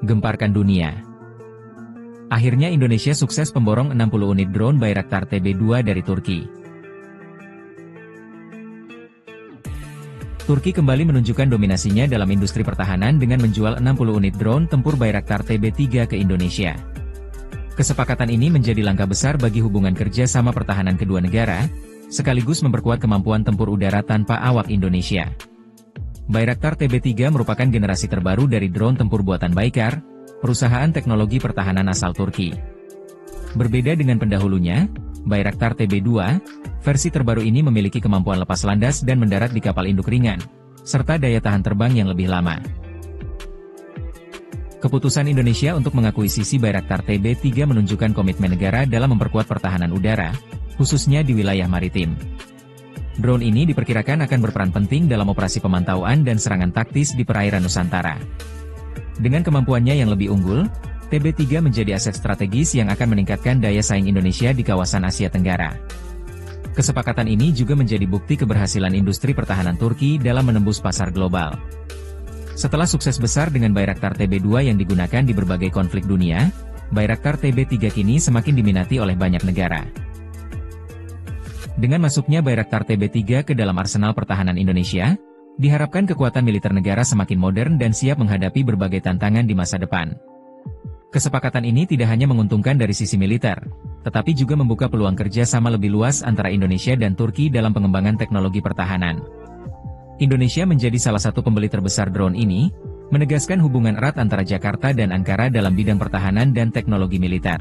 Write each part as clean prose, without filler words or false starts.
gemparkan dunia. Akhirnya Indonesia sukses pemborong 60 unit drone Bayraktar TB2 dari Turki. Turki kembali menunjukkan dominasinya dalam industri pertahanan dengan menjual 60 unit drone tempur Bayraktar TB3 ke Indonesia. Kesepakatan ini menjadi langkah besar bagi hubungan kerja sama pertahanan kedua negara, sekaligus memperkuat kemampuan tempur udara tanpa awak Indonesia. Bayraktar TB3 merupakan generasi terbaru dari drone tempur buatan Baykar, perusahaan teknologi pertahanan asal Turki. Berbeda dengan pendahulunya, Bayraktar TB2, versi terbaru ini memiliki kemampuan lepas landas dan mendarat di kapal induk ringan, serta daya tahan terbang yang lebih lama. Keputusan Indonesia untuk mengakuisisi Bayraktar TB3 menunjukkan komitmen negara dalam memperkuat pertahanan udara, khususnya di wilayah maritim. Drone ini diperkirakan akan berperan penting dalam operasi pemantauan dan serangan taktis di perairan Nusantara. Dengan kemampuannya yang lebih unggul, TB3 menjadi aset strategis yang akan meningkatkan daya saing Indonesia di kawasan Asia Tenggara. Kesepakatan ini juga menjadi bukti keberhasilan industri pertahanan Turki dalam menembus pasar global. Setelah sukses besar dengan Bayraktar TB2 yang digunakan di berbagai konflik dunia, Bayraktar TB3 kini semakin diminati oleh banyak negara. Dengan masuknya Bayraktar TB3 ke dalam arsenal pertahanan Indonesia, diharapkan kekuatan militer negara semakin modern dan siap menghadapi berbagai tantangan di masa depan. Kesepakatan ini tidak hanya menguntungkan dari sisi militer, tetapi juga membuka peluang kerja sama lebih luas antara Indonesia dan Turki dalam pengembangan teknologi pertahanan. Indonesia menjadi salah satu pembeli terbesar drone ini, menegaskan hubungan erat antara Jakarta dan Ankara dalam bidang pertahanan dan teknologi militer.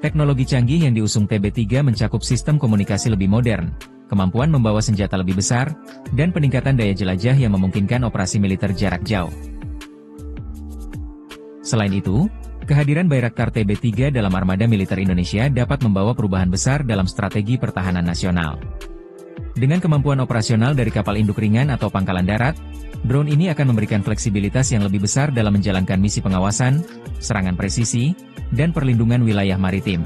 Teknologi canggih yang diusung TB3 mencakup sistem komunikasi lebih modern, kemampuan membawa senjata lebih besar, dan peningkatan daya jelajah yang memungkinkan operasi militer jarak jauh. Selain itu, kehadiran Bayraktar TB3 dalam armada militer Indonesia dapat membawa perubahan besar dalam strategi pertahanan nasional. Dengan kemampuan operasional dari kapal induk ringan atau pangkalan darat, drone ini akan memberikan fleksibilitas yang lebih besar dalam menjalankan misi pengawasan, serangan presisi, dan perlindungan wilayah maritim.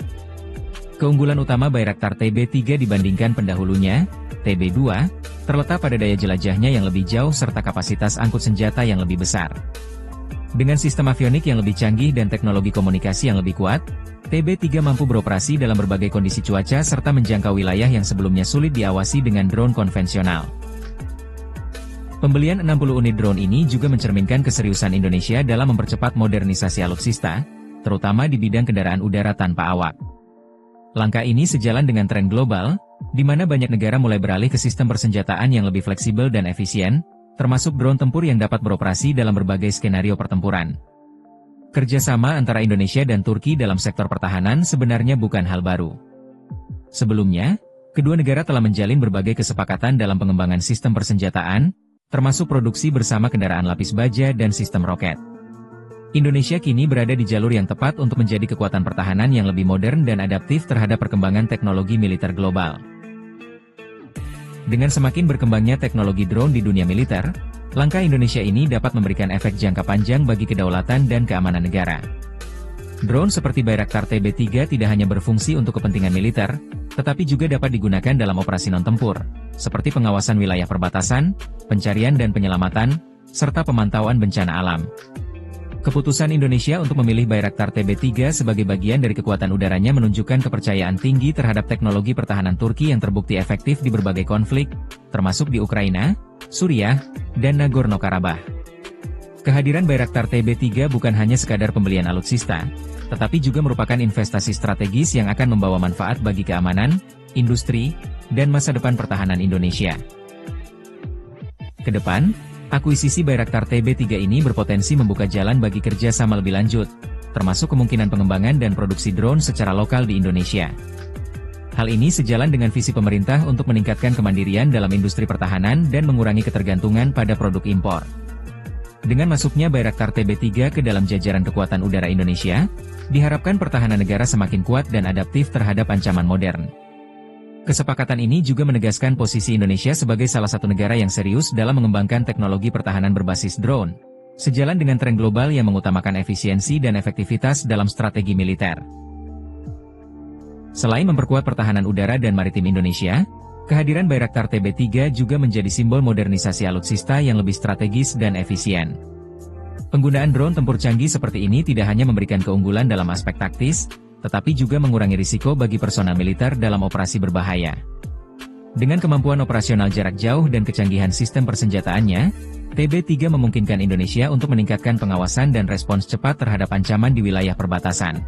Keunggulan utama Bayraktar TB3 dibandingkan pendahulunya, TB2, terletak pada daya jelajahnya yang lebih jauh serta kapasitas angkut senjata yang lebih besar. Dengan sistem avionik yang lebih canggih dan teknologi komunikasi yang lebih kuat, TB3 mampu beroperasi dalam berbagai kondisi cuaca serta menjangkau wilayah yang sebelumnya sulit diawasi dengan drone konvensional. Pembelian 60 unit drone ini juga mencerminkan keseriusan Indonesia dalam mempercepat modernisasi alutsista, terutama di bidang kendaraan udara tanpa awak. Langkah ini sejalan dengan tren global, di mana banyak negara mulai beralih ke sistem persenjataan yang lebih fleksibel dan efisien, termasuk drone tempur yang dapat beroperasi dalam berbagai skenario pertempuran. Kerjasama antara Indonesia dan Turki dalam sektor pertahanan sebenarnya bukan hal baru. Sebelumnya, kedua negara telah menjalin berbagai kesepakatan dalam pengembangan sistem persenjataan, termasuk produksi bersama kendaraan lapis baja dan sistem roket. Indonesia kini berada di jalur yang tepat untuk menjadi kekuatan pertahanan yang lebih modern dan adaptif terhadap perkembangan teknologi militer global. Dengan semakin berkembangnya teknologi drone di dunia militer, langkah Indonesia ini dapat memberikan efek jangka panjang bagi kedaulatan dan keamanan negara. Drone seperti Bayraktar TB3 tidak hanya berfungsi untuk kepentingan militer, tetapi juga dapat digunakan dalam operasi non-tempur, seperti pengawasan wilayah perbatasan, pencarian dan penyelamatan, serta pemantauan bencana alam. Keputusan Indonesia untuk memilih Bayraktar TB3 sebagai bagian dari kekuatan udaranya menunjukkan kepercayaan tinggi terhadap teknologi pertahanan Turki yang terbukti efektif di berbagai konflik, termasuk di Ukraina, Suriah, dan Nagorno-Karabakh. Kehadiran Bayraktar TB3 bukan hanya sekadar pembelian alutsista, tetapi juga merupakan investasi strategis yang akan membawa manfaat bagi keamanan, industri, dan masa depan pertahanan Indonesia. Kedepan, akuisisi Bayraktar TB3 ini berpotensi membuka jalan bagi kerja sama lebih lanjut, termasuk kemungkinan pengembangan dan produksi drone secara lokal di Indonesia. Hal ini sejalan dengan visi pemerintah untuk meningkatkan kemandirian dalam industri pertahanan dan mengurangi ketergantungan pada produk impor. Dengan masuknya Bayraktar TB3 ke dalam jajaran kekuatan udara Indonesia, diharapkan pertahanan negara semakin kuat dan adaptif terhadap ancaman modern. Kesepakatan ini juga menegaskan posisi Indonesia sebagai salah satu negara yang serius dalam mengembangkan teknologi pertahanan berbasis drone, sejalan dengan tren global yang mengutamakan efisiensi dan efektivitas dalam strategi militer. Selain memperkuat pertahanan udara dan maritim Indonesia, kehadiran Bayraktar TB3 juga menjadi simbol modernisasi alutsista yang lebih strategis dan efisien. Penggunaan drone tempur canggih seperti ini tidak hanya memberikan keunggulan dalam aspek taktis, tetapi juga mengurangi risiko bagi personel militer dalam operasi berbahaya. Dengan kemampuan operasional jarak jauh dan kecanggihan sistem persenjataannya, TB3 memungkinkan Indonesia untuk meningkatkan pengawasan dan respons cepat terhadap ancaman di wilayah perbatasan.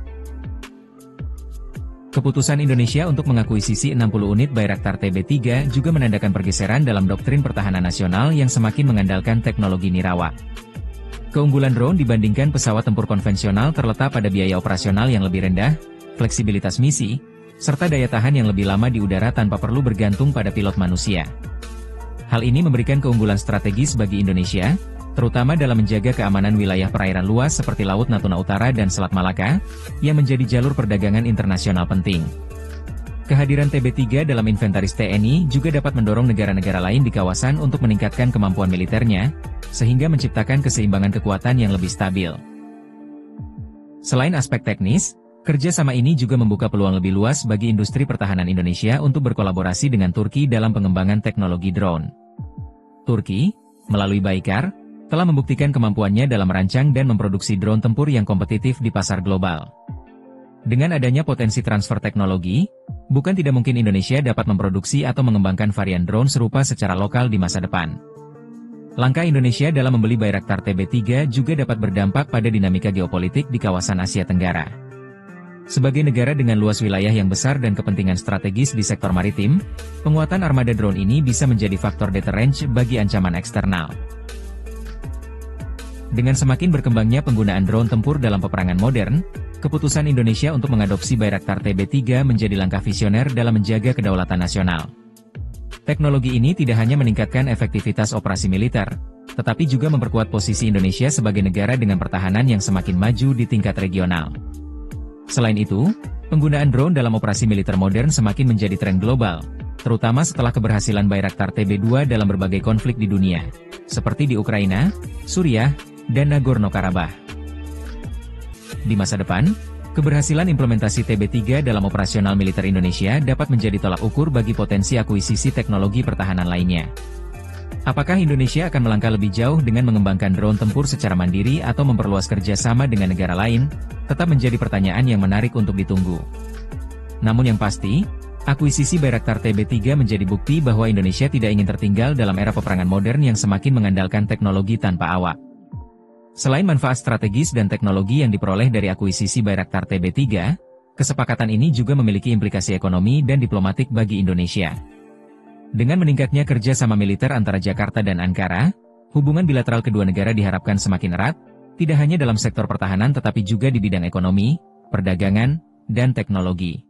Keputusan Indonesia untuk mengakuisisi 60 unit Bayraktar TB3 juga menandakan pergeseran dalam doktrin pertahanan nasional yang semakin mengandalkan teknologi nirawak. Keunggulan drone dibandingkan pesawat tempur konvensional terletak pada biaya operasional yang lebih rendah, fleksibilitas misi, serta daya tahan yang lebih lama di udara tanpa perlu bergantung pada pilot manusia. Hal ini memberikan keunggulan strategis bagi Indonesia, terutama dalam menjaga keamanan wilayah perairan luas seperti Laut Natuna Utara dan Selat Malaka, yang menjadi jalur perdagangan internasional penting. Kehadiran TB3 dalam inventaris TNI juga dapat mendorong negara-negara lain di kawasan untuk meningkatkan kemampuan militernya, sehingga menciptakan keseimbangan kekuatan yang lebih stabil. Selain aspek teknis, kerjasama ini juga membuka peluang lebih luas bagi industri pertahanan Indonesia untuk berkolaborasi dengan Turki dalam pengembangan teknologi drone. Turki, melalui Baykar, telah membuktikan kemampuannya dalam merancang dan memproduksi drone tempur yang kompetitif di pasar global. Dengan adanya potensi transfer teknologi, bukan tidak mungkin Indonesia dapat memproduksi atau mengembangkan varian drone serupa secara lokal di masa depan. Langkah Indonesia dalam membeli Bayraktar TB3 juga dapat berdampak pada dinamika geopolitik di kawasan Asia Tenggara. Sebagai negara dengan luas wilayah yang besar dan kepentingan strategis di sektor maritim, penguatan armada drone ini bisa menjadi faktor deterrence bagi ancaman eksternal. Dengan semakin berkembangnya penggunaan drone tempur dalam peperangan modern, keputusan Indonesia untuk mengadopsi Bayraktar TB3 menjadi langkah visioner dalam menjaga kedaulatan nasional. Teknologi ini tidak hanya meningkatkan efektivitas operasi militer, tetapi juga memperkuat posisi Indonesia sebagai negara dengan pertahanan yang semakin maju di tingkat regional. Selain itu, penggunaan drone dalam operasi militer modern semakin menjadi tren global, terutama setelah keberhasilan Bayraktar TB2 dalam berbagai konflik di dunia, seperti di Ukraina, Suriah, dan Nagorno-Karabakh. Di masa depan, keberhasilan implementasi TB3 dalam operasional militer Indonesia dapat menjadi tolak ukur bagi potensi akuisisi teknologi pertahanan lainnya. Apakah Indonesia akan melangkah lebih jauh dengan mengembangkan drone tempur secara mandiri atau memperluas kerjasama dengan negara lain, tetap menjadi pertanyaan yang menarik untuk ditunggu. Namun yang pasti, akuisisi Bayraktar TB3 menjadi bukti bahwa Indonesia tidak ingin tertinggal dalam era peperangan modern yang semakin mengandalkan teknologi tanpa awak. Selain manfaat strategis dan teknologi yang diperoleh dari akuisisi Bayraktar TB3, kesepakatan ini juga memiliki implikasi ekonomi dan diplomatik bagi Indonesia. Dengan meningkatnya kerja sama militer antara Jakarta dan Ankara, hubungan bilateral kedua negara diharapkan semakin erat, tidak hanya dalam sektor pertahanan tetapi juga di bidang ekonomi, perdagangan, dan teknologi.